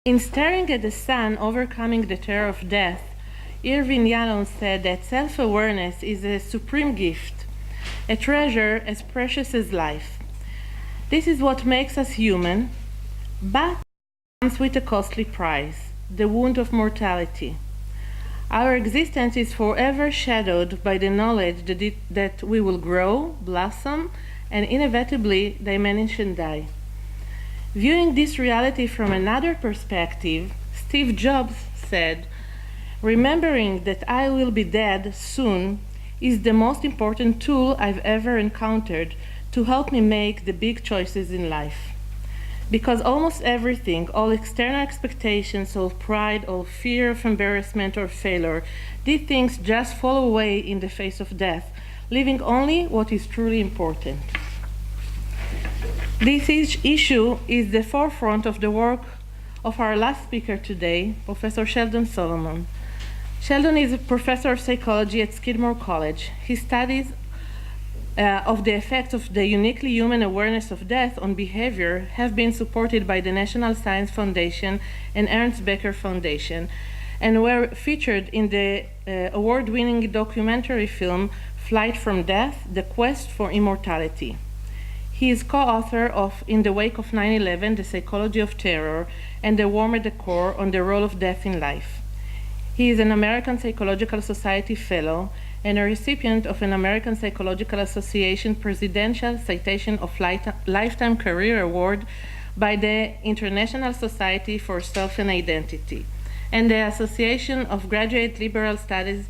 In Staring at the Sun, Overcoming the Terror of Death, Irvin Yalom said that self-awareness is a supreme gift, a treasure as precious as life. This is what makes us human, but it comes with a costly price, the wound of mortality. Our existence is forever shadowed by the knowledge that we will grow, blossom, and inevitably diminish and die. Viewing this reality from another perspective, Steve Jobs said, "Remembering that I will be dead soon is the most important tool I've ever encountered to help me make the big choices in life. Because almost everything, all external expectations, all pride, all fear of embarrassment or failure, these things just fall away in the face of death, leaving only what is truly important." This issue is the forefront of the work of our last speaker today, Professor Sheldon Solomon. Sheldon is a professor of psychology at Skidmore College. His studies of the effects of the uniquely human awareness of death on behavior have been supported by the National Science Foundation and Ernst Becker Foundation, and were featured in the award-winning documentary film Flight from Death, The Quest for Immortality. He is co-author of In the Wake of 9/11, The Psychology of Terror, and The Worm at the Core on the Role of Death in Life. He is an American Psychological Society Fellow and a recipient of an American Psychological Association Presidential Citation of Lifetime Career Award by the International Society for Self and Identity, and the Association of Graduate Liberal Studies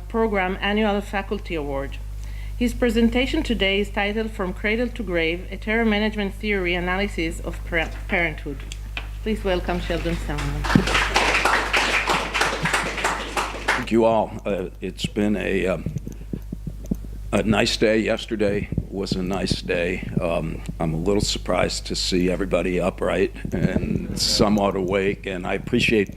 Program Annual Faculty Award. His presentation today is titled From Cradle to Grave, a Terror Management Theory Analysis of Parenthood. Please welcome Sheldon Solomon. Thank you all. It's been a nice day. Yesterday was a nice day. I'm a little surprised to see everybody upright and somewhat awake, and I appreciate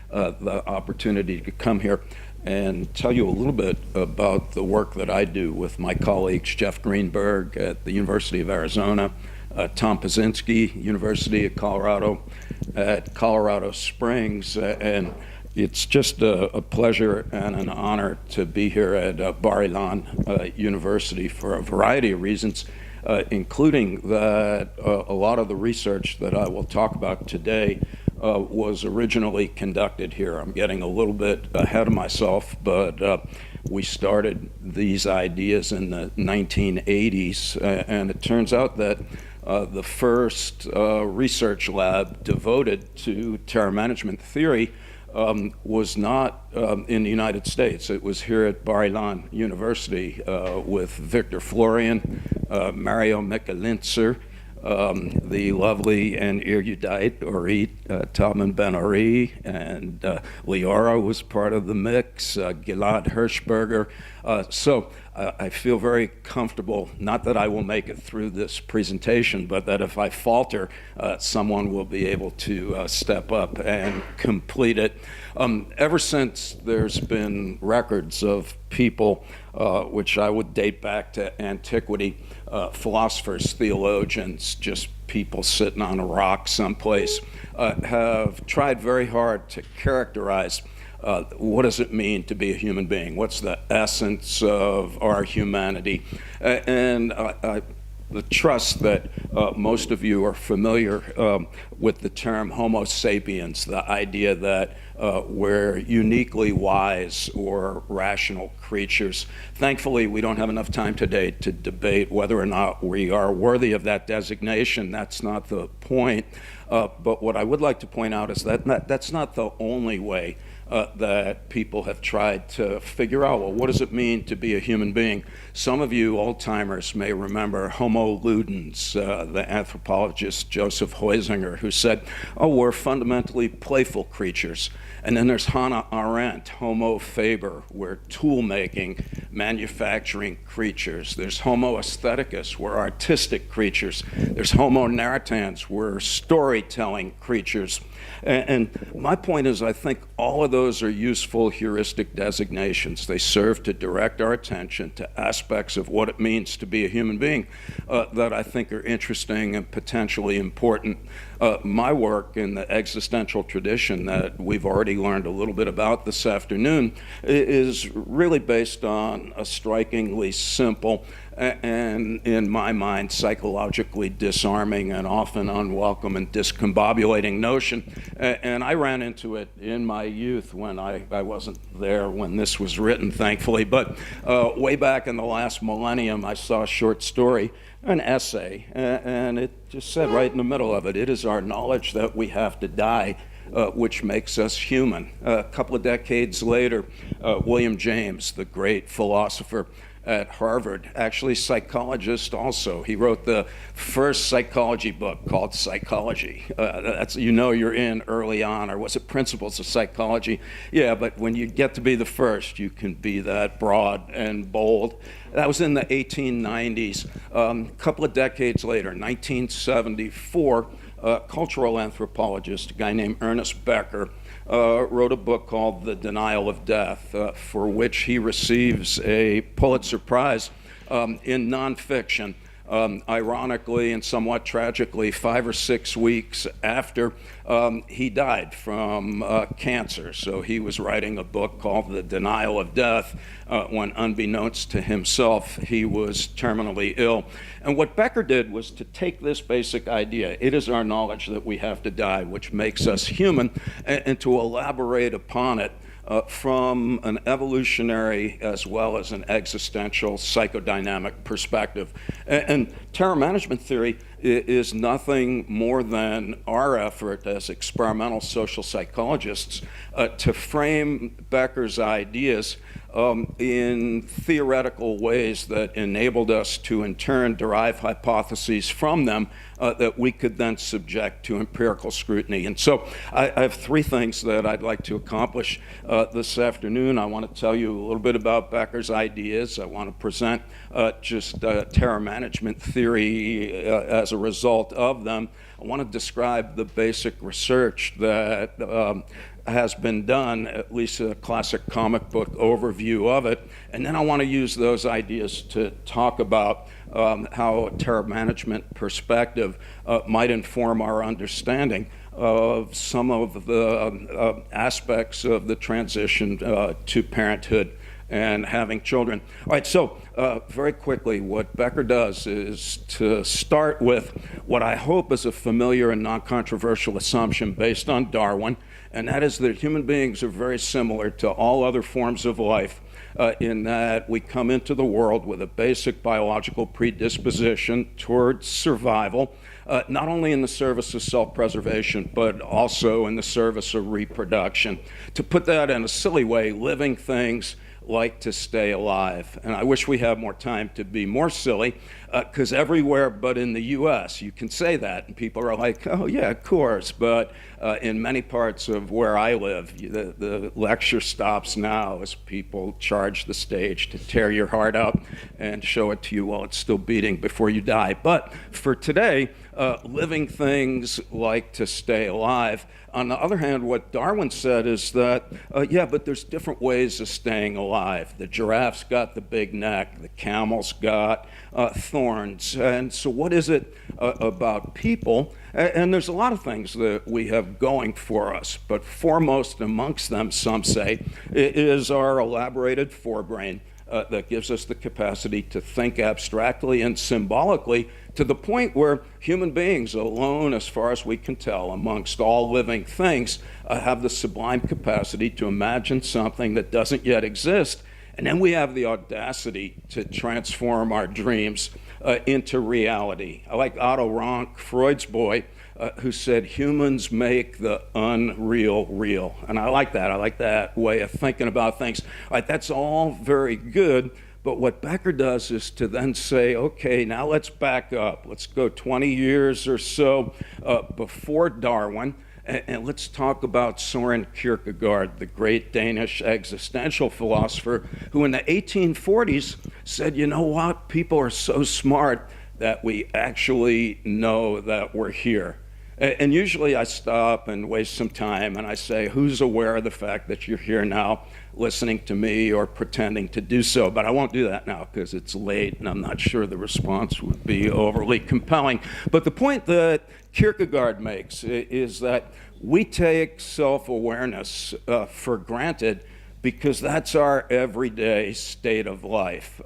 the opportunity to come here and tell you a little bit about the work that I do with my colleagues, Jeff Greenberg at the University of Arizona, Tom Pazinski, University of Colorado at Colorado Springs, and it's just a pleasure and an honor to be here at Bar-Ilan University for a variety of reasons, including that a lot of the research that I will talk about today was originally conducted here. I'm getting a little bit ahead of myself, but we started these ideas in the 1980s, and it turns out that the first research lab devoted to terror management theory was not in the United States. It was here at Bar-Ilan University with Victor Florian, Mario Michelintzer, the lovely and erudite Orit Talman Ben-Ari, and Leora was part of the mix, Gilad Hirschberger. So I feel very comfortable, not that I will make it through this presentation, but that if I falter, someone will be able to step up and complete it. Ever since there's been records of people, which I would date back to antiquity, philosophers, theologians, just people sitting on a rock someplace, have tried very hard to characterize what does it mean to be a human being? What's the essence of our humanity? And I trust that most of you are familiar with the term Homo sapiens, the idea that we're uniquely wise or rational creatures. Thankfully, we don't have enough time today to debate whether or not we are worthy of that designation. That's not the point. But what I would like to point out is that that's not the only way that people have tried to figure out, well, what does it mean to be a human being? Some of you old-timers may remember Homo ludens, the anthropologist Joseph Huizinga, who said, oh, we're fundamentally playful creatures. And then there's Hannah Arendt, Homo faber, we're tool-making, manufacturing creatures. There's Homo aestheticus, we're artistic creatures. There's Homo narratans, we're storytelling creatures. And my point is, I think all of those are useful heuristic designations. They serve to direct our attention to aspects of what it means to be a human being that I think are interesting and potentially important. My work in the existential tradition that we've already learned a little bit about this afternoon is really based on a strikingly simple and, in my mind, psychologically disarming and often unwelcome and discombobulating notion. And I ran into it in my youth when I wasn't there when this was written, thankfully. But way back in the last millennium, I saw a short story, an essay, and it just said right in the middle of it, it is our knowledge that we have to die which makes us human. A couple of decades later, William James, the great philosopher at Harvard, actually psychologist also. He wrote the first psychology book called Psychology. That's, you know, you're in early on, or was it Principles of Psychology? Yeah, but when you get to be the first, you can be that broad and bold. That was in the 1890s. A couple of decades later, 1974, a cultural anthropologist, a guy named Ernest Becker, wrote a book called The Denial of Death, for which he receives a Pulitzer Prize in nonfiction. Ironically and somewhat tragically, 5 or 6 weeks after he died from cancer. So he was writing a book called The Denial of Death when, unbeknownst to himself, he was terminally ill. And what Becker did was to take this basic idea, it is our knowledge that we have to die, which makes us human, and to elaborate upon it from an evolutionary as well as an existential psychodynamic perspective. And terror management theory is nothing more than our effort as experimental social psychologists to frame Becker's ideas in theoretical ways that enabled us to in turn derive hypotheses from them that we could then subject to empirical scrutiny. And so I have 3 things that I'd like to accomplish this afternoon. I want to tell you a little bit about Becker's ideas. I want to present just terror management theory as a result of them. I want to describe the basic research that has been done, at least a classic comic book overview of it, and then I want to use those ideas to talk about how a terror management perspective might inform our understanding of some of the aspects of the transition to parenthood and having children. All right, so very quickly, what Becker does is to start with what I hope is a familiar and non-controversial assumption based on Darwin, and that is that human beings are very similar to all other forms of life in that we come into the world with a basic biological predisposition towards survival, not only in the service of self-preservation, but also in the service of reproduction. To put that in a silly way, living things like to stay alive. And I wish we had more time to be more silly, because everywhere but in the US, you can say that, and people are like, oh yeah, of course, but in many parts of where I live, the lecture stops now as people charge the stage to tear your heart out and show it to you while it's still beating before you die. But for today, living things like to stay alive. On the other hand, what Darwin said is that, yeah, but there's different ways of staying alive. The giraffe's got the big neck, the camel's got thorns. And so what is it about people? And there's a lot of things that we have going for us, but foremost amongst them, some say, is our elaborated forebrain that gives us the capacity to think abstractly and symbolically to the point where human beings alone, as far as we can tell, amongst all living things, have the sublime capacity to imagine something that doesn't yet exist. And then we have the audacity to transform our dreams into reality. I like Otto Rank, Freud's boy, who said humans make the unreal real. And I like that. I like that way of thinking about things. All right, that's all very good. But what Becker does is to then say, okay, now let's back up. Let's go 20 years or so before Darwin, and let's talk about Soren Kierkegaard, the great Danish existential philosopher, who in the 1840s said, you know what, people are so smart that we actually know that we're here. And usually I stop and waste some time and I say, who's aware of the fact that you're here now listening to me or pretending to do so? But I won't do that now because it's late and I'm not sure the response would be overly compelling. But the point that Kierkegaard makes is that we take self-awareness for granted because that's our everyday state of life.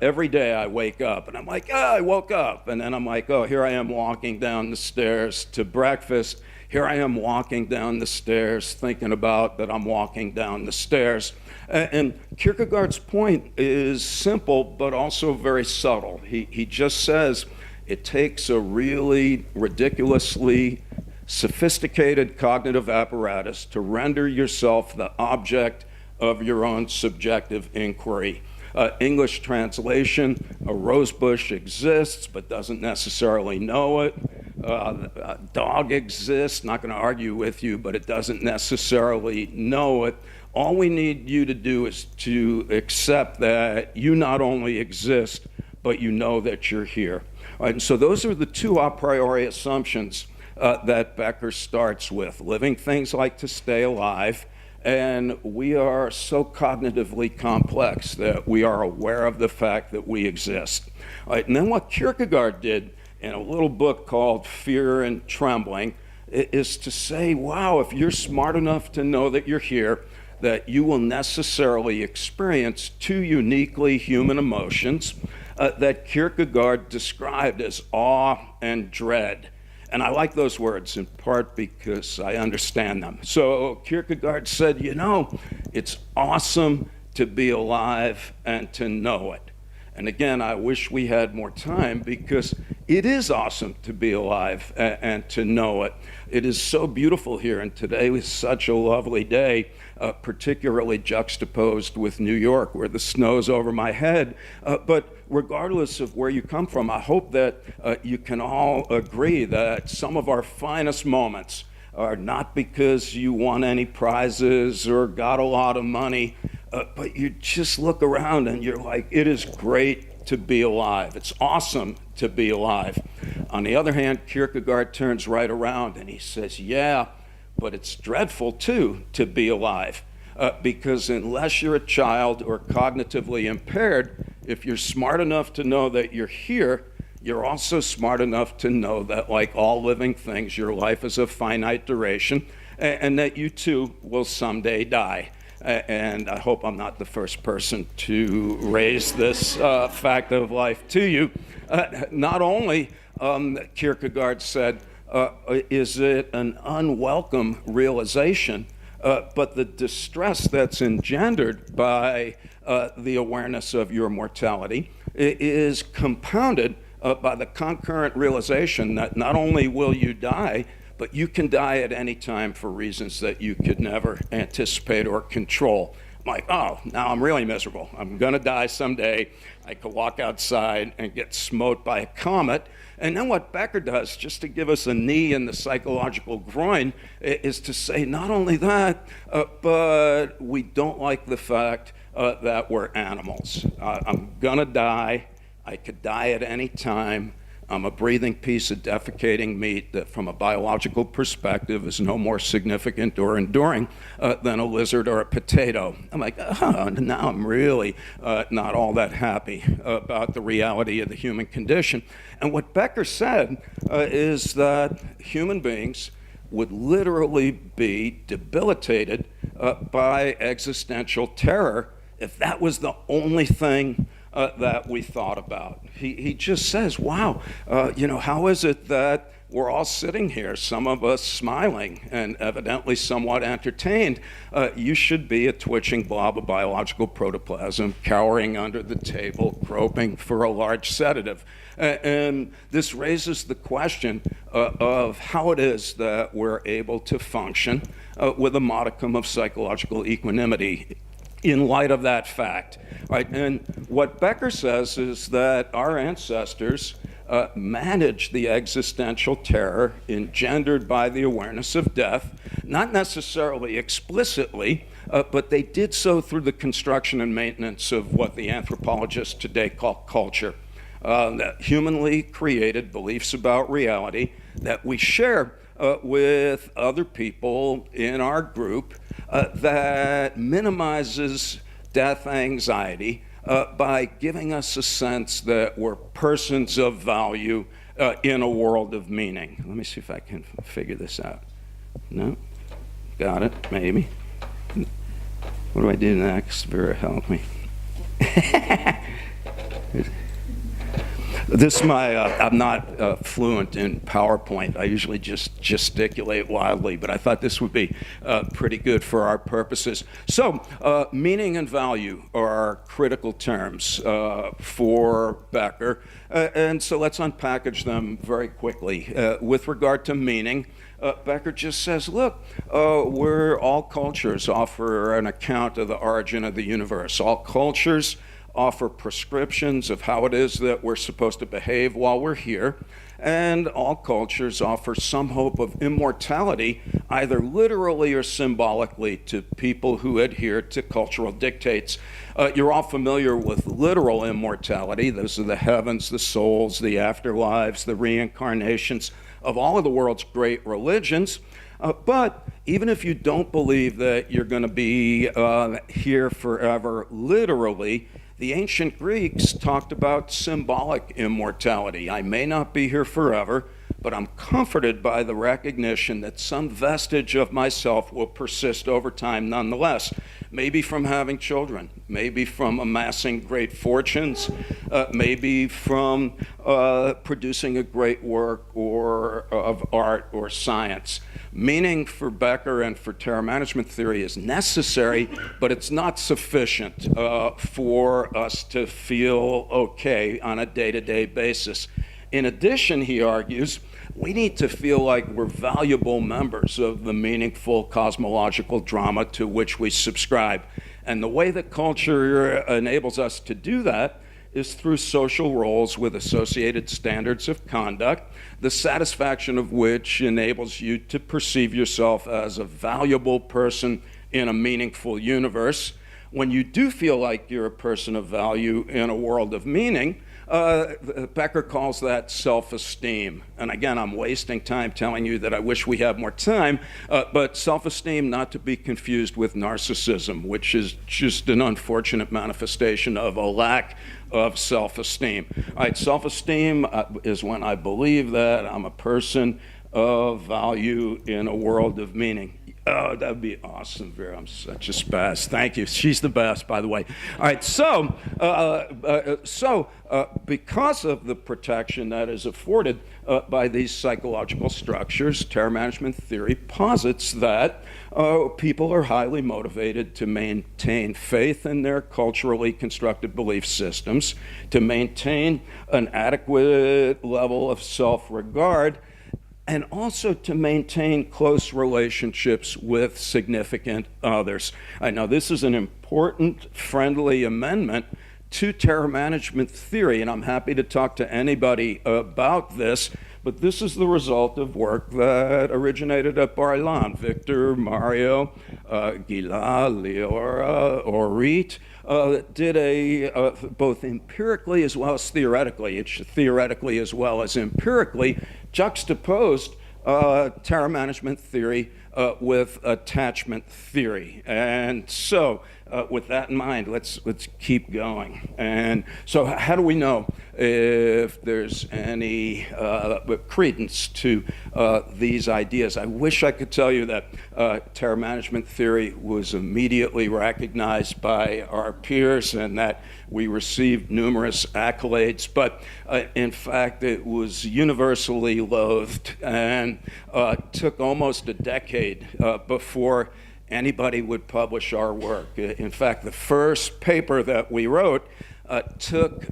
Every day I wake up and I'm like, I woke up. And then I'm like, oh, here I am walking down the stairs to breakfast. Here I am walking down the stairs thinking about that I'm walking down the stairs. And Kierkegaard's point is simple, but also very subtle. He just says it takes a really ridiculously sophisticated cognitive apparatus to render yourself the object of your own subjective inquiry. English translation, a rosebush exists but doesn't necessarily know it. A dog exists, not going to argue with you, but it doesn't necessarily know it. All we need you to do is to accept that you not only exist, but you know that you're here. All right, and so those are the two a priori assumptions that Becker starts with. Living things like to stay alive, and we are so cognitively complex that we are aware of the fact that we exist. All right, and then what Kierkegaard did in a little book called Fear and Trembling is to say, wow, if you're smart enough to know that you're here, that you will necessarily experience two uniquely human emotions that Kierkegaard described as awe and dread. And I like those words in part because I understand them. So Kierkegaard said, you know, it's awesome to be alive and to know it. And again, I wish we had more time because it is awesome to be alive and to know it. It is so beautiful here, and today was such a lovely day, particularly juxtaposed with New York, where the snow's over my head. But regardless of where you come from, I hope that you can all agree that some of our finest moments are not because you won any prizes or got a lot of money, but you just look around and you're like, it is great to be alive. It's awesome to be alive. On the other hand, Kierkegaard turns right around and he says, yeah, but it's dreadful too to be alive. Because unless you're a child or cognitively impaired, if you're smart enough to know that you're here, you're also smart enough to know that, like all living things, your life is of finite duration and that you too will someday die. And I hope I'm not the first person to raise this fact of life to you. Not only, Kierkegaard said, is it an unwelcome realization, but the distress that's engendered by the awareness of your mortality is compounded by the concurrent realization that not only will you die, but you can die at any time for reasons that you could never anticipate or control. I'm like, oh, now I'm really miserable. I'm gonna die someday. I could walk outside and get smote by a comet. And then what Becker does, just to give us a knee in the psychological groin, is to say not only that, but we don't like the fact that we're animals. I'm gonna die. I could die at any time. I'm a breathing piece of defecating meat that from a biological perspective is no more significant or enduring than a lizard or a potato. I'm like, oh, now I'm really not all that happy about the reality of the human condition. And what Becker said is that human beings would literally be debilitated by existential terror if that was the only thing that we thought about. He just says, wow, how is it that we're all sitting here, some of us smiling and evidently somewhat entertained? You should be a twitching blob of biological protoplasm, cowering under the table, groping for a large sedative. And this raises the question of how it is that we're able to function with a modicum of psychological equanimity in light of that fact. Right? And what Becker says is that our ancestors managed the existential terror engendered by the awareness of death, not necessarily explicitly, but they did so through the construction and maintenance of what the anthropologists today call culture. humanly created beliefs about reality that we share with other people in our group that minimizes death anxiety by giving us a sense that we're persons of value in a world of meaning. Let me see if I can figure this out. No? Got it? Maybe. What do I do next? Vera, help me. I'm not fluent in PowerPoint. I usually just gesticulate wildly, but I thought this would be pretty good for our purposes. So, meaning and value are critical terms for Becker, and so let's unpackage them very quickly. With regard to meaning, Becker just says, look, all cultures offer an account of the origin of the universe. All cultures offer prescriptions of how it is that we're supposed to behave while we're here, and all cultures offer some hope of immortality, either literally or symbolically, to people who adhere to cultural dictates. You're all familiar with literal immortality. Those are the heavens, the souls, the afterlives, the reincarnations of all of the world's great religions. But even if you don't believe that you're going to be here forever literally, the ancient Greeks talked about symbolic immortality. I may not be here forever, but I'm comforted by the recognition that some vestige of myself will persist over time nonetheless. Maybe from having children, maybe from amassing great fortunes, maybe from producing a great work of art or science. Meaning for Becker and for terror management theory is necessary, but it's not sufficient for us to feel okay on a day-to-day basis. In addition, he argues, we need to feel like we're valuable members of the meaningful cosmological drama to which we subscribe. And the way that culture enables us to do that is through social roles with associated standards of conduct, the satisfaction of which enables you to perceive yourself as a valuable person in a meaningful universe. When you do feel like you're a person of value in a world of meaning, Becker calls that self-esteem. And again, I'm wasting time telling you that I wish we had more time, but self-esteem not to be confused with narcissism, which is just an unfortunate manifestation of a lack of self-esteem. All right, self-esteem is when I believe that I'm a person of value in a world of meaning. Oh, that'd be awesome, Vera. I'm such a spaz. Thank you. She's the best, by the way. All right, so because of the protection that is afforded by these psychological structures, terror management theory posits that people are highly motivated to maintain faith in their culturally constructed belief systems, to maintain an adequate level of self-regard, and also to maintain close relationships with significant others. I know this is an important friendly amendment to terror management theory, and I'm happy to talk to anybody about this, but this is the result of work that originated at Bar-Ilan. Victor, Mario, Gila, Leora, Orit did both empirically as well as theoretically, theoretically as well as empirically, juxtaposed terror management theory with attachment theory. And so with that in mind, let's keep going. And so how do we know if there's any credence to these ideas? I wish I could tell you that terror management theory was immediately recognized by our peers and that we received numerous accolades, but in fact it was universally loathed and took almost a decade before anybody would publish our work. In fact, the first paper that we wrote took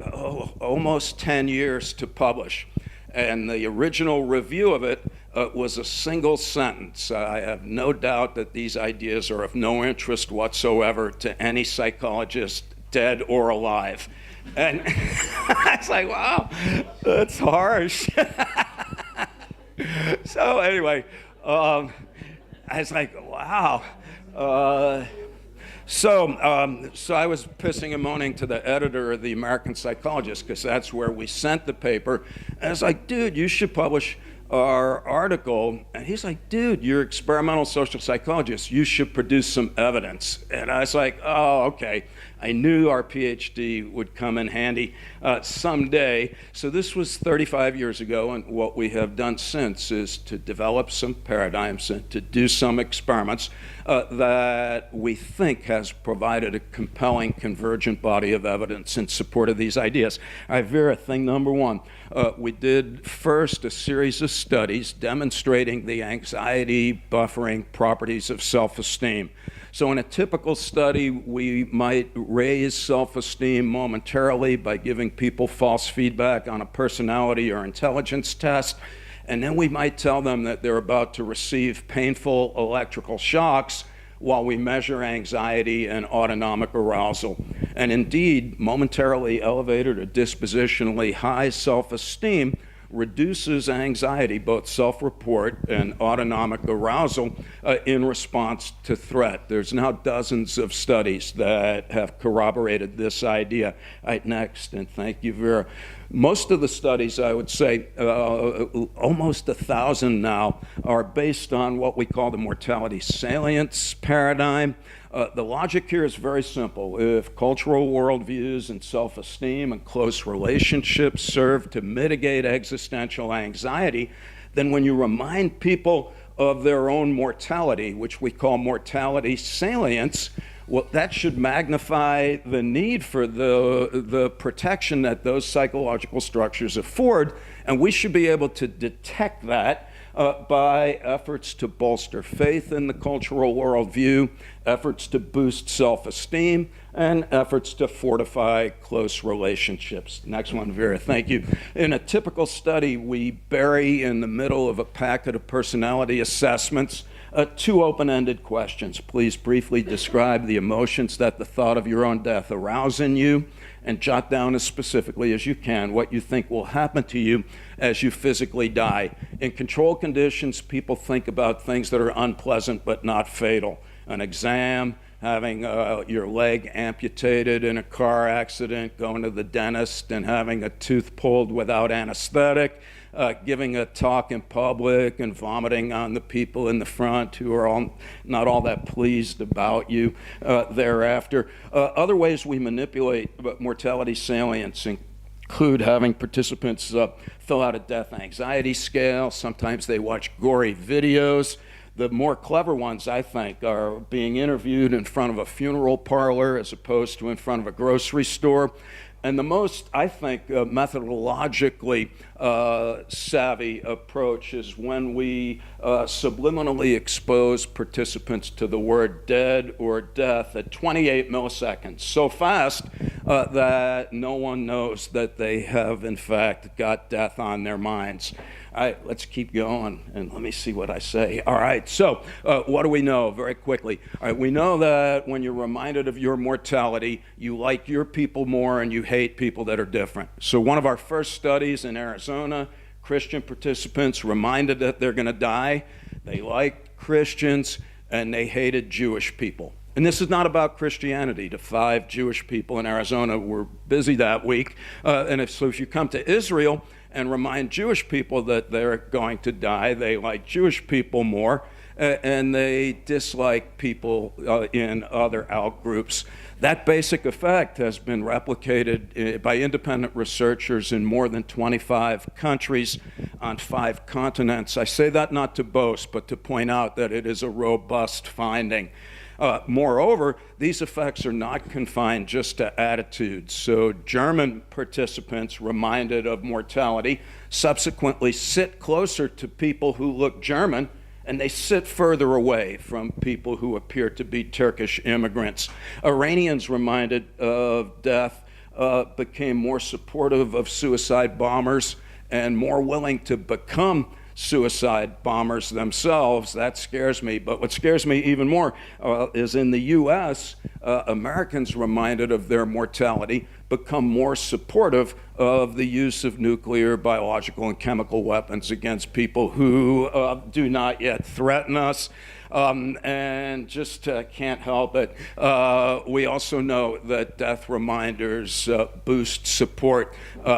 almost 10 years to publish. And the original review of it was a single sentence. I have no doubt that these ideas are of no interest whatsoever to any psychologist, dead or alive. And it's like, wow, that's harsh. So anyway, I was like, wow. So I was pissing and moaning to the editor of the American Psychologist, because that's where we sent the paper. And I was like, dude, you should publish our article. And he's like, dude, you're experimental social psychologist. You should produce some evidence. And I was like, oh, okay. I knew our PhD would come in handy someday. So this was 35 years ago, and what we have done since is to develop some paradigms and to do some experiments that we think has provided a compelling convergent body of evidence in support of these ideas. All right, Vera, thing number one. We did first a series of studies demonstrating the anxiety buffering properties of self-esteem. So in a typical study, we might raise self-esteem momentarily by giving people false feedback on a personality or intelligence test, and then we might tell them that they're about to receive painful electrical shocks while we measure anxiety and autonomic arousal. And indeed, momentarily elevated or dispositionally high self-esteem reduces anxiety, both self-report and autonomic arousal, in response to threat. There's now dozens of studies that have corroborated this idea. All right, next, and thank you, Vera. Most of the studies, I would say, almost 1,000 now, are based on what we call the mortality salience paradigm. The logic here is very simple. If cultural worldviews and self-esteem and close relationships serve to mitigate existential anxiety, then when you remind people of their own mortality, which we call mortality salience, well, that should magnify the need for the protection that those psychological structures afford, and we should be able to detect that by efforts to bolster faith in the cultural worldview, efforts to boost self-esteem, and efforts to fortify close relationships. Next one, Vera, thank you. In a typical study, we bury in the middle of a packet of personality assessments two open-ended questions. Please briefly describe the emotions that the thought of your own death arouse in you, and jot down as specifically as you can what you think will happen to you as you physically die. In control conditions, people think about things that are unpleasant but not fatal. An exam, having your leg amputated in a car accident, going to the dentist and having a tooth pulled without anesthetic, giving a talk in public and vomiting on the people in the front who are not all that pleased about you thereafter. Other ways we manipulate mortality salience include having participants fill out a death anxiety scale. Sometimes they watch gory videos. The more clever ones, I think, are being interviewed in front of a funeral parlor as opposed to in front of a grocery store. And the most, I think, methodologically savvy approach is when we subliminally expose participants to the word dead or death at 28 milliseconds, so fast that no one knows that they have, in fact, got death on their minds. All right, let's keep going, and let me see what I say. All right, so what do we know very quickly? All right, we know that when you're reminded of your mortality, you like your people more and you hate people that are different. So one of our first studies in Arizona, Christian participants reminded that they're going to die. They liked Christians and they hated Jewish people. And this is not about Christianity. The 5 Jewish people in Arizona were busy that week. So if you come to Israel and remind Jewish people that they're going to die, they like Jewish people more, and they dislike people in other outgroups. That basic effect has been replicated by independent researchers in more than 25 countries on 5 continents. I say that not to boast, but to point out that it is a robust finding. Moreover, these effects are not confined just to attitudes. So German participants reminded of mortality subsequently sit closer to people who look German, and they sit further away from people who appear to be Turkish immigrants. Iranians reminded of death became more supportive of suicide bombers and more willing to become suicide bombers themselves. That scares me. But what scares me even more is in the US, Americans reminded of their mortality become more supportive of the use of nuclear, biological, and chemical weapons against people who do not yet threaten us. And just can't help it. We also know that death reminders boost support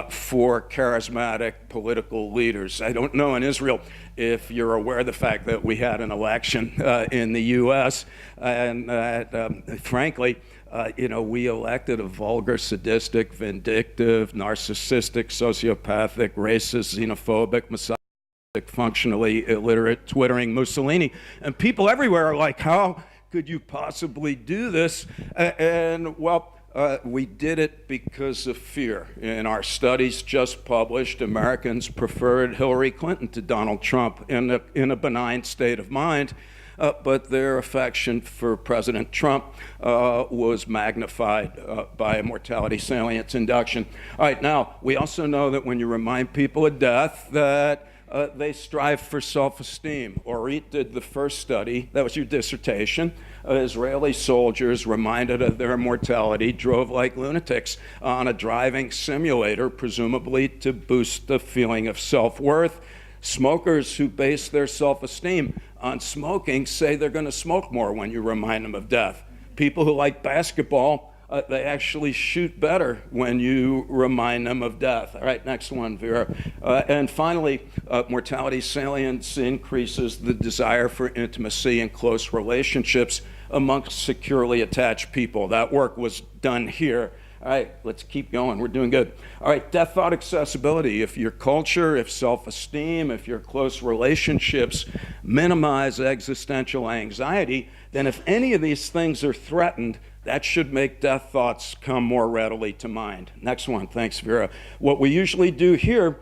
for charismatic political leaders. I don't know in Israel if you're aware of the fact that we had an election in the U.S. and frankly, we elected a vulgar, sadistic, vindictive, narcissistic, sociopathic, racist, xenophobic, misogynistic, functionally illiterate, twittering Mussolini. And people everywhere are like, how could you possibly do this? We did it because of fear. In our studies just published, Americans preferred Hillary Clinton to Donald Trump in a benign state of mind. But their affection for President Trump was magnified by a mortality salience induction. All right, now, we also know that when you remind people of death, that they strive for self-esteem. Orit did the first study, that was your dissertation. Israeli soldiers, reminded of their mortality, drove like lunatics on a driving simulator, presumably to boost the feeling of self-worth. Smokers who base their self-esteem on smoking say they're going to smoke more when you remind them of death. People who like basketball, they actually shoot better when you remind them of death. All right, next one, Vera. And finally, mortality salience increases the desire for intimacy and close relationships amongst securely attached people. That work was done here. All right, let's keep going. We're doing good. All right, death thought accessibility. If your culture, if self-esteem, if your close relationships minimize existential anxiety, then if any of these things are threatened, that should make death thoughts come more readily to mind. Next one. Thanks, Vera. What we usually do here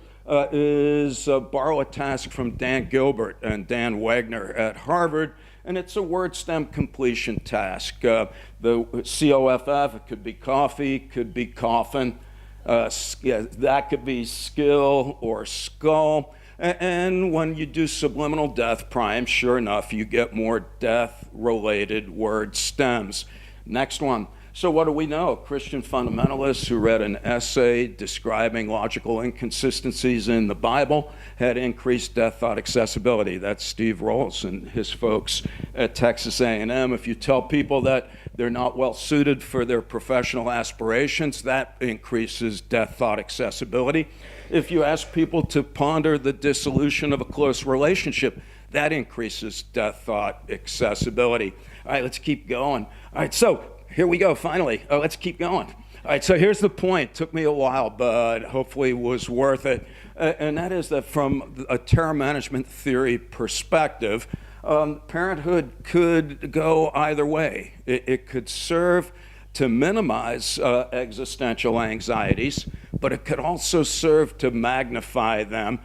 is borrow a task from Dan Gilbert and Dan Wegner at Harvard, and it's a word stem completion task. The COFF, it could be coffee, could be coffin, that could be skill or skull. And when you do subliminal death prime, sure enough, you get more death-related word stems. Next one. So what do we know? Christian fundamentalists who read an essay describing logical inconsistencies in the Bible had increased death thought accessibility. That's Steve Rolls and his folks at Texas A&M. If you tell people that they're not well suited for their professional aspirations, that increases death thought accessibility. If you ask people to ponder the dissolution of a close relationship, that increases death thought accessibility. All right, let's keep going. All right, so here we go, finally. Let's keep going. All right, so here's the point. Took me a while, but hopefully was worth it. And that is that from a terror management theory perspective, Parenthood could go either way. It could serve to minimize existential anxieties, but it could also serve to magnify them,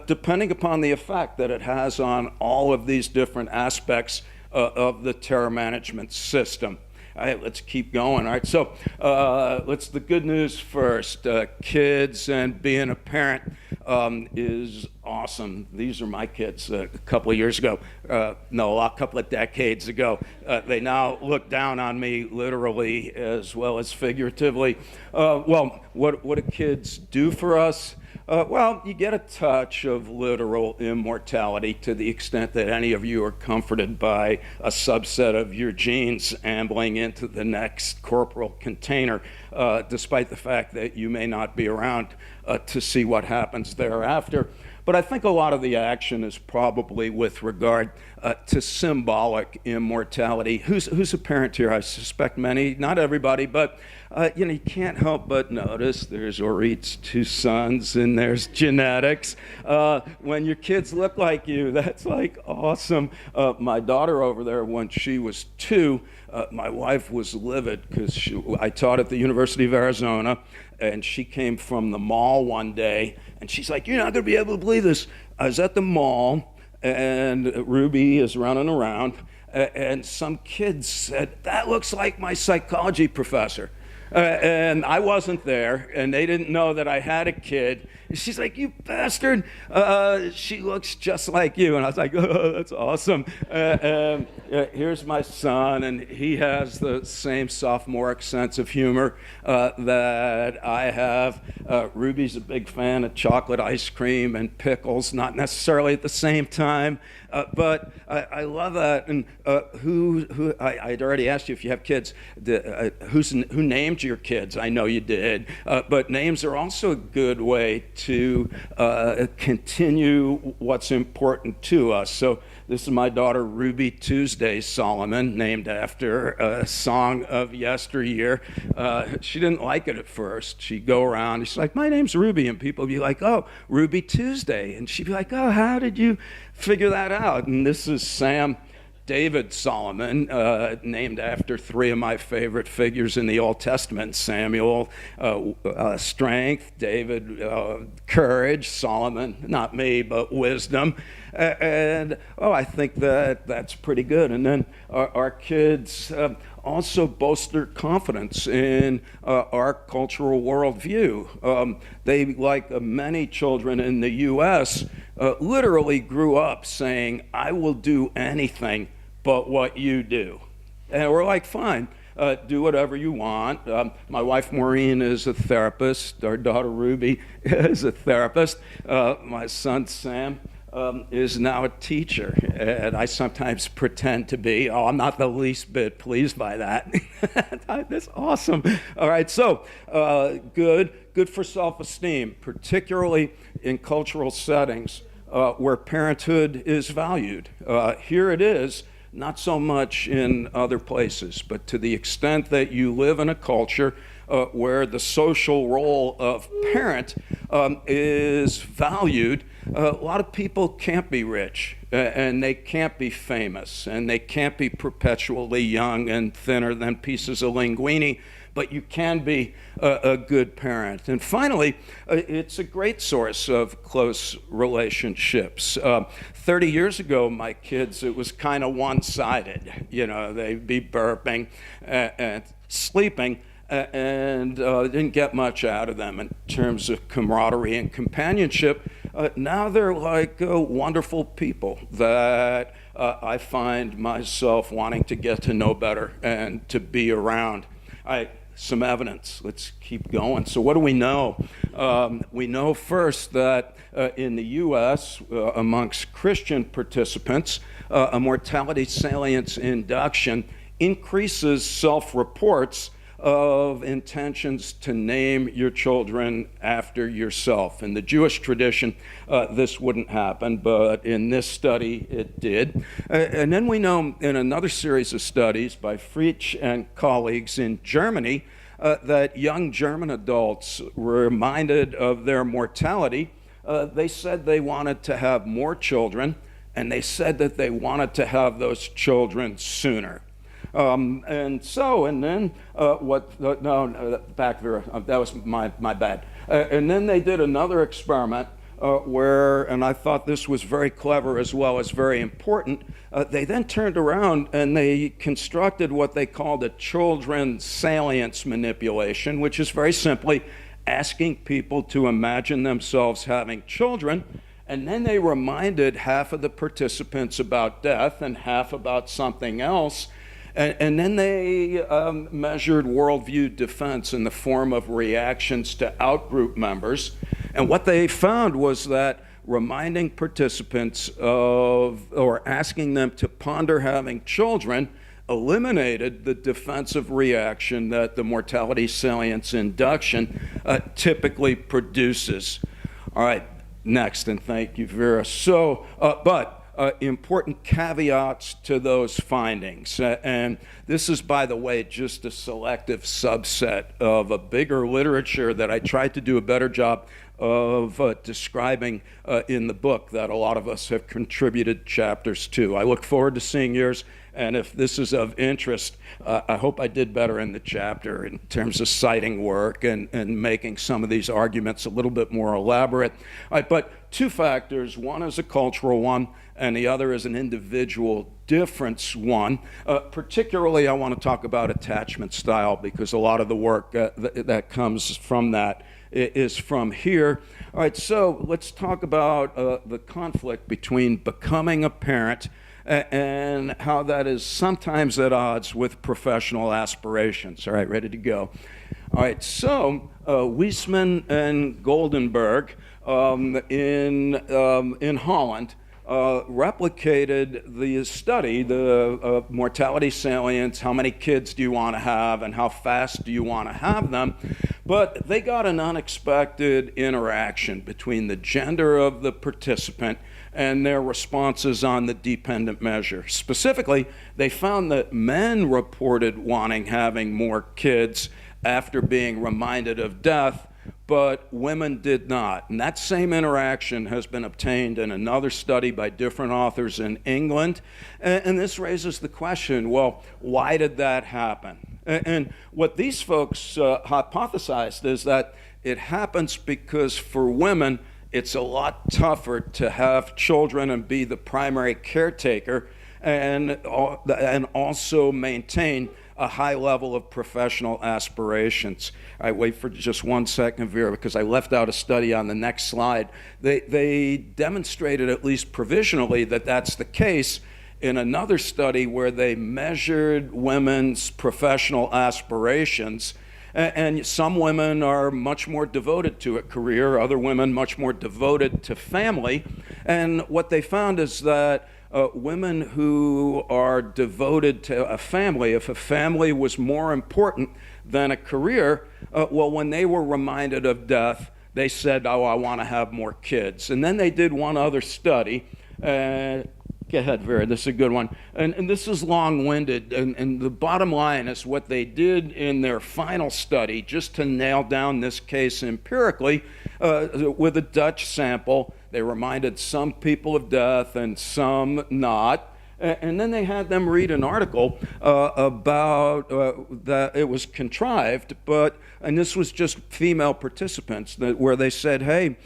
depending upon the effect that it has on all of these different aspects of the terror management system. All right, let's keep going. All right, so the good news first. Kids and being a parent is awesome. These are my kids a couple of years ago. A couple of decades ago. They now look down on me literally as well as figuratively. What do kids do for us? You get a touch of literal immortality to the extent that any of you are comforted by a subset of your genes ambling into the next corporal container, despite the fact that you may not be around to see what happens thereafter. But I think a lot of the action is probably with regard to symbolic immortality. Who's a parent here? I suspect many, not everybody, but you can't help but notice there's Orit's two sons and there's genetics. When your kids look like you, that's like awesome. My daughter over there, when she was 2, my wife was livid because I taught at the University of Arizona, and she came from the mall one day, and she's like, "You're not going to be able to believe this. I was at the mall, and Ruby is running around, and some kids said, 'That looks like my psychology professor.' And I wasn't there, and they didn't know that I had a kid. And she's like, 'You bastard, she looks just like you.' And I was like, 'Oh, that's awesome.' here's my son, and he has the same sophomoric sense of humor that I have. Ruby's a big fan of chocolate ice cream and pickles, not necessarily at the same time, but I love that. And I'd already asked you if you have kids, who named your kids? I know you did, but names are also a good way to continue what's important to us. So this is my daughter Ruby Tuesday Solomon, named after a song of yesteryear. She didn't like it at first. She'd go around, she's like, my name's Ruby, and people would be like, oh, Ruby Tuesday. And she'd be like, oh, how did you figure that out? And this is Sam David Solomon, named after three of my favorite figures in the Old Testament: Samuel, strength; David, courage; Solomon, not me, but wisdom. And I think that's pretty good. And then our kids also boast their confidence in our cultural worldview. They, like many children in the U.S., literally grew up saying, I will do anything but what you do. And we're like, fine, do whatever you want. My wife Maureen is a therapist. Our daughter Ruby is a therapist. My son Sam is now a teacher, and I sometimes pretend to be. Oh, I'm not the least bit pleased by that. That's awesome. All right, so good for self-esteem, particularly in cultural settings where parenthood is valued. Here it is, not so much in other places, but to the extent that you live in a culture where the social role of parent is valued, a lot of people can't be rich, and they can't be famous, and they can't be perpetually young and thinner than pieces of linguine, but you can be a good parent. And finally, it's a great source of close relationships. 30 years ago, my kids, it was kind of one-sided. You know, they'd be burping and sleeping, and didn't get much out of them in terms of camaraderie and companionship. Now they're like wonderful people that I find myself wanting to get to know better and to be around. Some evidence. Let's keep going. So what do we know? We know first that in the U.S., amongst Christian participants, a mortality salience induction increases self-reports of intentions to name your children after yourself. In the Jewish tradition, this wouldn't happen, but in this study, it did. And then we know in another series of studies by Fritsche and colleagues in Germany that young German adults were reminded of their mortality. They said they wanted to have more children, and they said that they wanted to have those children sooner. Back there, that was my bad. And then they did another experiment where, and I thought this was very clever as well as very important, they then turned around and they constructed what they called a children's salience manipulation, which is very simply asking people to imagine themselves having children, and then they reminded half of the participants about death and half about something else. And then they measured worldview defense in the form of reactions to outgroup members. And what they found was that reminding participants of, or asking them to ponder having children, eliminated the defensive reaction that the mortality salience induction typically produces. All right, next, and thank you, Vera. So, important caveats to those findings. And this is, by the way, just a selective subset of a bigger literature that I tried to do a better job of describing in the book that a lot of us have contributed chapters to. I look forward to seeing yours, and if this is of interest, I hope I did better in the chapter in terms of citing work and making some of these arguments a little bit more elaborate. All right, but two factors. One is a cultural one, and the other is an individual difference one. Particularly, I want to talk about attachment style, because a lot of the work that comes from that is from here. All right, so let's talk about the conflict between becoming a parent and how that is sometimes at odds with professional aspirations. All right, ready to go. All right, so Weisman and Goldenberg in Holland replicated the study, the mortality salience, how many kids do you want to have and how fast do you want to have them, but they got an unexpected interaction between the gender of the participant and their responses on the dependent measure. Specifically, they found that men reported wanting having more kids after being reminded of death, but women did not. And that same interaction has been obtained in another study by different authors in England. And this raises the question, well, why did that happen? And what these folks hypothesized is that it happens because for women, it's a lot tougher to have children and be the primary caretaker and also maintain a high level of professional aspirations. I wait for just 1 second, Vera, because I left out a study on the next slide. They demonstrated, at least provisionally, that that's the case in another study where they measured women's professional aspirations. And some women are much more devoted to a career, other women much more devoted to family. And what they found is that women who are devoted to a family, if a family was more important than a career, well, when they were reminded of death, they said, oh, I want to have more kids. And then they did one other study. Go ahead, Vera, this is a good one. And this is long-winded, and the bottom line is what they did in their final study, just to nail down this case empirically, with a Dutch sample. They reminded some people of death and some not. And then they had them read an article about that it was contrived, and this was just female participants, where they said, hey,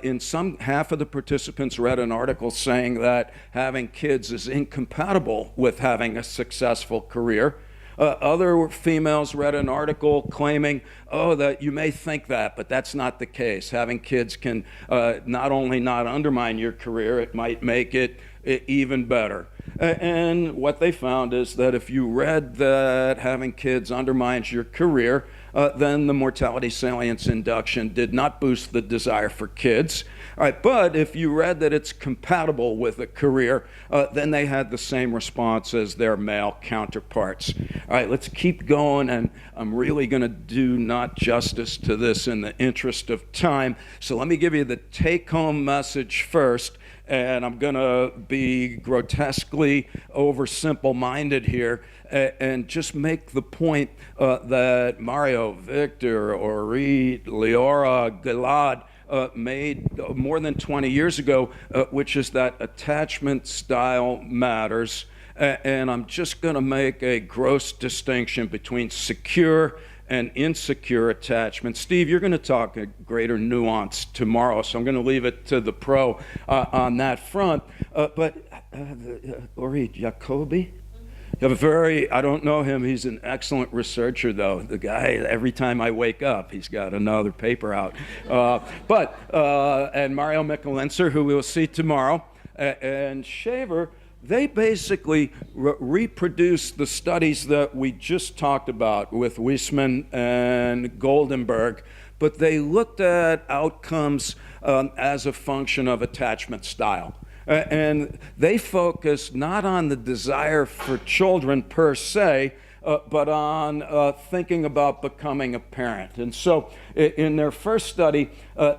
in some half of the participants read an article saying that having kids is incompatible with having a successful career. Other females read an article claiming, oh, that you may think that, but that's not the case. Having kids can not only not undermine your career, it might make it even better. And what they found is that if you read that having kids undermines your career, then the mortality salience induction did not boost the desire for kids. All right, but if you read that it's compatible with a career, then they had the same response as their male counterparts. All right, let's keep going, and I'm really going to do not justice to this in the interest of time. So let me give you the take-home message first. And I'm going to be grotesquely oversimple-minded here and just make the point that Mario, Victor, Ori, Leora, Gilad made more than 20 years ago, which is that attachment style matters. And I'm just going to make a gross distinction between secure and insecure attachment. Steve, you're going to talk a greater nuance tomorrow, so I'm going to leave it to the pro on that front. But Ori Jacobi, you have I don't know him, he's an excellent researcher though. The guy, every time I wake up, he's got another paper out. And Mario Michelenser, who we'll see tomorrow, and Shaver, they basically reproduce the studies that we just talked about with Weisman and Goldenberg, but they looked at outcomes as a function of attachment style. And they focused not on the desire for children per se, but on thinking about becoming a parent. And so in their first study,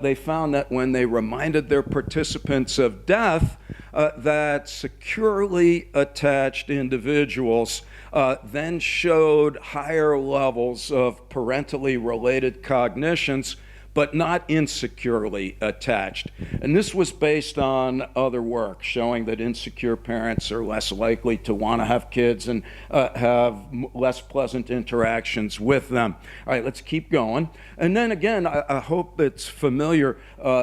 they found that when they reminded their participants of death, that securely attached individuals then showed higher levels of parentally related cognitions, but not insecurely attached. And this was based on other work showing that insecure parents are less likely to want to have kids and have less pleasant interactions with them. All right, let's keep going. And then again, I hope it's familiar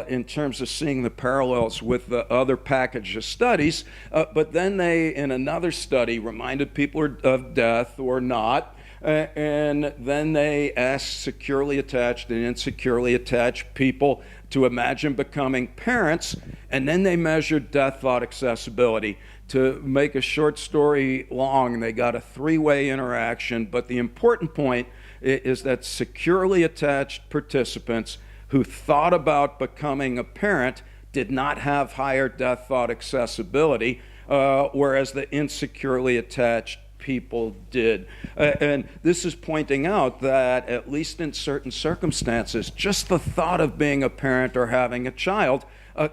in terms of seeing the parallels with the other package of studies, but then they, in another study, reminded people of death or not. And then they asked securely attached and insecurely attached people to imagine becoming parents, and then they measured death thought accessibility. To make a short story long, they got a three-way interaction, but the important point is that securely attached participants who thought about becoming a parent did not have higher death thought accessibility, whereas the insecurely attached people did. And this is pointing out that, at least in certain circumstances, just the thought of being a parent or having a child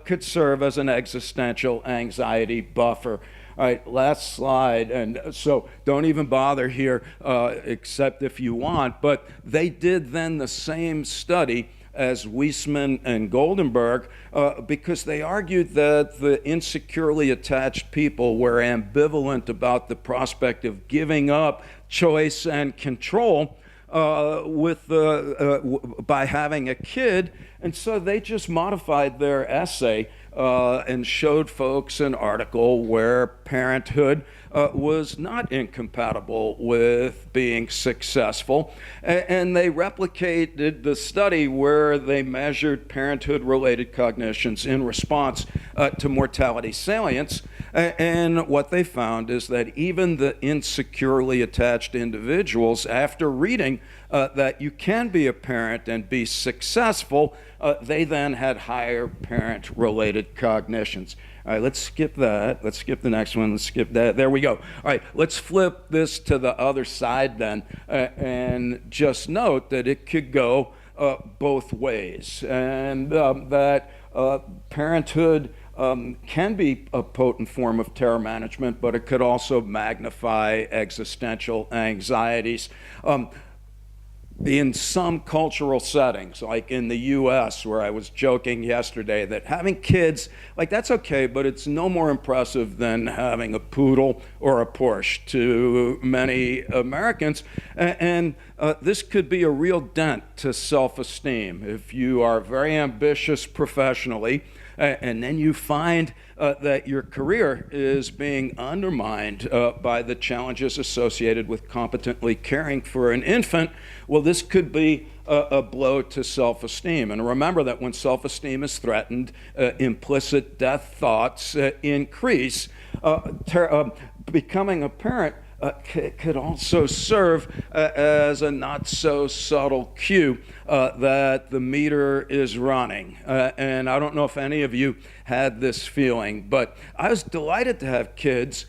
could serve as an existential anxiety buffer. All right, last slide. And so don't even bother here, except if you want. But they did then the same study as Weissman and Goldenberg, because they argued that the insecurely attached people were ambivalent about the prospect of giving up choice and control by having a kid. And so they just modified their essay and showed folks an article where parenthood was not incompatible with being successful. And they replicated the study where they measured parenthood-related cognitions in response to mortality salience. And what they found is that even the insecurely attached individuals, after reading that you can be a parent and be successful, they then had higher parent-related cognitions. All right, let's skip that. Let's skip the next one. Let's skip that. There we go. All right, let's flip this to the other side then, and just note that it could go both ways, and that parenthood can be a potent form of terror management, but it could also magnify existential anxieties. In some cultural settings, like in the US, where I was joking yesterday that having kids, like, that's okay, but it's no more impressive than having a poodle or a Porsche to many Americans. And this could be a real dent to self-esteem. If you are very ambitious professionally, and then you find that your career is being undermined by the challenges associated with competently caring for an infant, well, this could be a blow to self-esteem. And remember that when self-esteem is threatened, implicit death thoughts increase. Becoming a parent could also serve as a not so subtle cue that the meter is running. And I don't know if any of you had this feeling, but I was delighted to have kids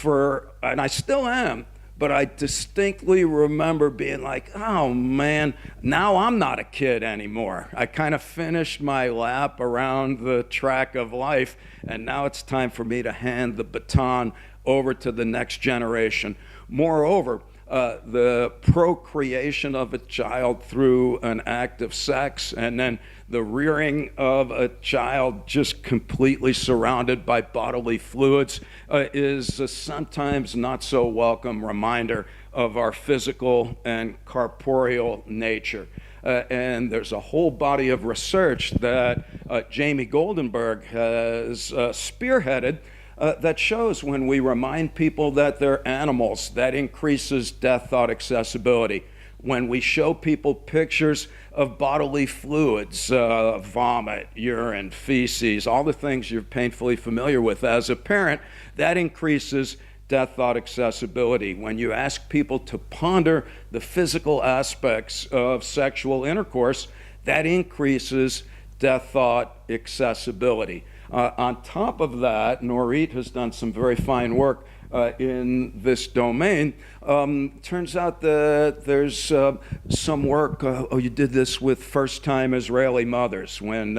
and I still am, but I distinctly remember being like, oh man, now I'm not a kid anymore. I kind of finished my lap around the track of life, and now it's time for me to hand the baton over to the next generation. Moreover, the procreation of a child through an act of sex, and then the rearing of a child just completely surrounded by bodily fluids, is a sometimes not so welcome reminder of our physical and corporeal nature. And there's a whole body of research that Jamie Goldenberg has spearheaded that shows when we remind people that they're animals, that increases death thought accessibility. When we show people pictures of bodily fluids, vomit, urine, feces, all the things you're painfully familiar with as a parent, that increases death thought accessibility. When you ask people to ponder the physical aspects of sexual intercourse, that increases death thought accessibility. On top of that, Norit has done some very fine work in this domain. Turns out that there's some work, you did this with first-time Israeli mothers, when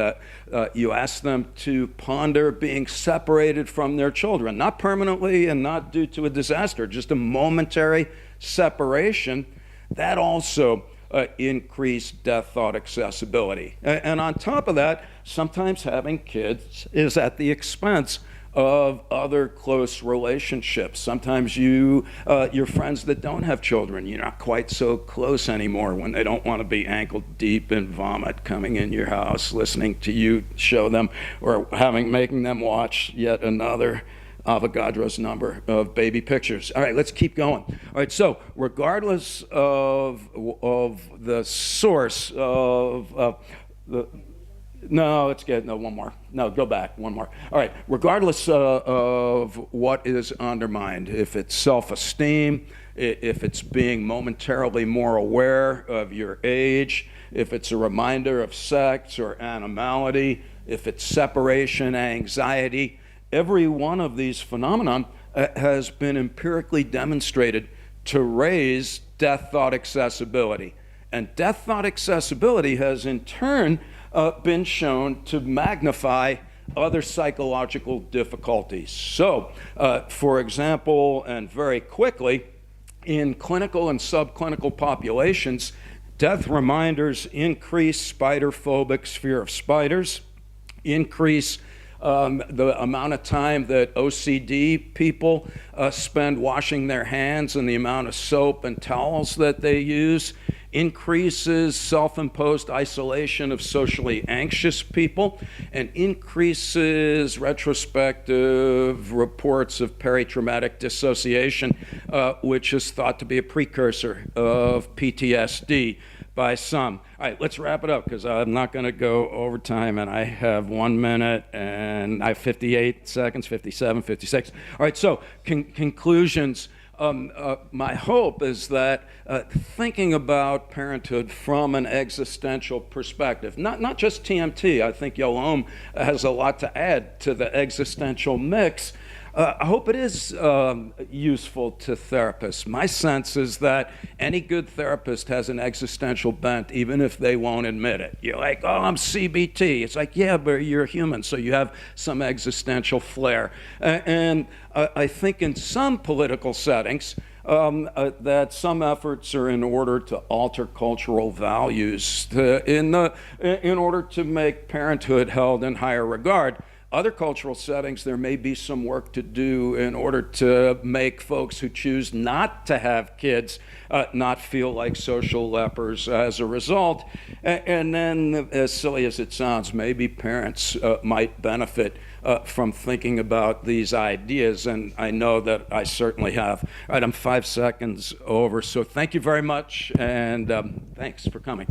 you ask them to ponder being separated from their children, not permanently and not due to a disaster, just a momentary separation. That also increased death thought accessibility. And on top of that, sometimes having kids is at the expense of other close relationships. Sometimes your friends that don't have children, you're not quite so close anymore when they don't want to be ankle deep in vomit coming in your house, listening to you show them, or making them watch yet another Avogadro's number of baby pictures. All right, let's keep going. All right, so regardless of the source of the No, let's get, no, one more. No, go back, one more. All right, regardless of what is undermined, if it's self-esteem, if it's being momentarily more aware of your age, if it's a reminder of sex or animality, if it's separation anxiety, every one of these phenomena has been empirically demonstrated to raise death thought accessibility. And death thought accessibility has in turn been shown to magnify other psychological difficulties. So, for example, and very quickly, in clinical and subclinical populations, death reminders increase spider-phobic fear of spiders, increase the amount of time that OCD people spend washing their hands and the amount of soap and towels that they use, increases self-imposed isolation of socially anxious people, and increases retrospective reports of peritraumatic dissociation, which is thought to be a precursor of PTSD by some. All right, let's wrap it up because I'm not going to go over time, and I have 1 minute and I have 58 seconds, 57, 56. All right, so conclusions. My hope is that thinking about parenthood from an existential perspective, not just TMT, I think Yolom has a lot to add to the existential mix. I hope it is useful to therapists. My sense is that any good therapist has an existential bent, even if they won't admit it. You're like, oh, I'm CBT. It's like, yeah, but you're human, so you have some existential flair. And I think in some political settings, that some efforts are in order to alter cultural values in order to make parenthood held in higher regard. Other cultural settings, there may be some work to do in order to make folks who choose not to have kids not feel like social lepers as a result. And then, as silly as it sounds, maybe parents might benefit from thinking about these ideas, and I know that I certainly have. All right, I'm 5 seconds over, so thank you very much, and thanks for coming.